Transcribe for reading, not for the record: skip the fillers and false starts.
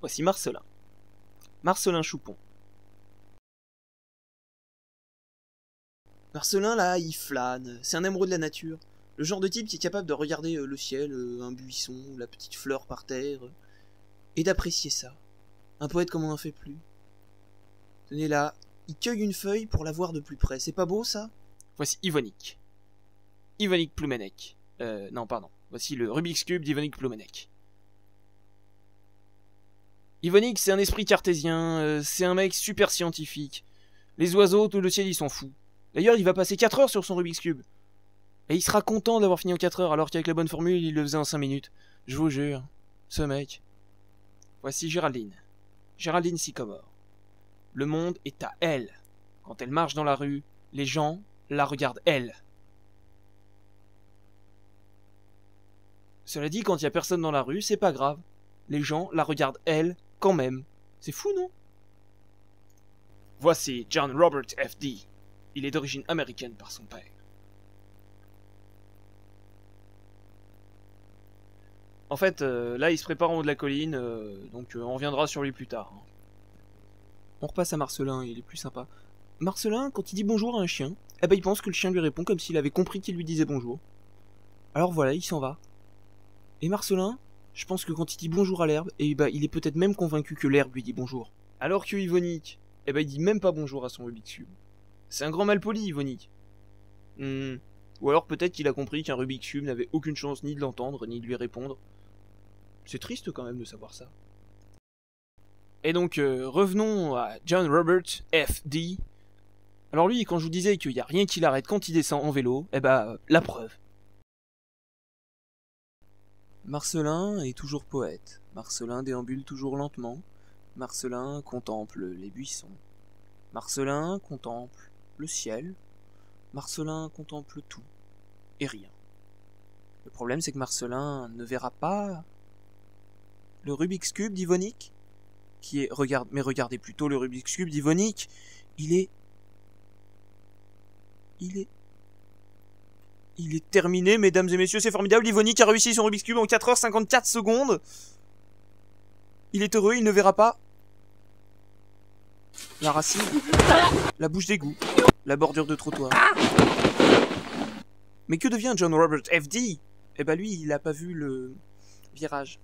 Voici Marcelin. Marcelin Choupon. Marcelin, là, il flâne. C'est un amoureux de la nature. Le genre de type qui est capable de regarder le ciel, un buisson, la petite fleur par terre, et d'apprécier ça. Un poète comme on n'en fait plus. Tenez là, il cueille une feuille pour la voir de plus près. C'est pas beau, ça? Voici Yvonique. Yvonique Ploumenec. Non, pardon. Voici le Rubik's Cube d'Yvonique Ploumenec. Yvonique, c'est un esprit cartésien, c'est un mec super scientifique. Les oiseaux, tout le ciel, ils s'en foutent. D'ailleurs, il va passer 4 heures sur son Rubik's Cube. Et il sera content d'avoir fini en 4 heures, alors qu'avec la bonne formule, il le faisait en 5 minutes. Je vous jure, ce mec. Voici Géraldine. Géraldine Sycomore. Le monde est à elle. Quand elle marche dans la rue, les gens la regardent elle. Cela dit, quand il y a personne dans la rue, c'est pas grave. Les gens la regardent elle, quand même. C'est fou, non? Voici John Robert F.D. Il est d'origine américaine par son père. En fait, là, il se prépare en haut de la colline, donc on reviendra sur lui plus tard. On repasse à Marcelin, il est plus sympa. Marcelin, quand il dit bonjour à un chien, eh ben il pense que le chien lui répond comme s'il avait compris qu'il lui disait bonjour. Alors voilà, il s'en va. Et Marcelin, je pense que quand il dit bonjour à l'herbe, eh ben il est peut-être même convaincu que l'herbe lui dit bonjour. Alors que Yvonique, eh ben il dit même pas bonjour à son Rubik's Cube. C'est un grand malpoli, Yvonique. Ou alors peut-être qu'il a compris qu'un Rubik's Cube n'avait aucune chance ni de l'entendre, ni de lui répondre. C'est triste quand même de savoir ça. Et donc, revenons à John Robert F.D. Alors lui, quand je vous disais qu'il n'y a rien qui l'arrête quand il descend en vélo, eh ben, la preuve. Marcelin est toujours poète. Marcelin déambule toujours lentement. Marcelin contemple les buissons. Marcelin contemple le ciel. Marcelin contemple tout et rien. Le problème, c'est que Marcelin ne verra pas le Rubik's Cube d'Yvonique, qui est... mais regardez plutôt le Rubik's Cube d'Yvonique. Il est terminé, mesdames et messieurs, c'est formidable. Yvonique a réussi son Rubik's Cube en 4h54 secondes. Il est heureux, il ne verra pas la racine, la bouche d'égout, la bordure de trottoir. Mais que devient John Robert F.D. Eh ben lui, il a pas vu le virage.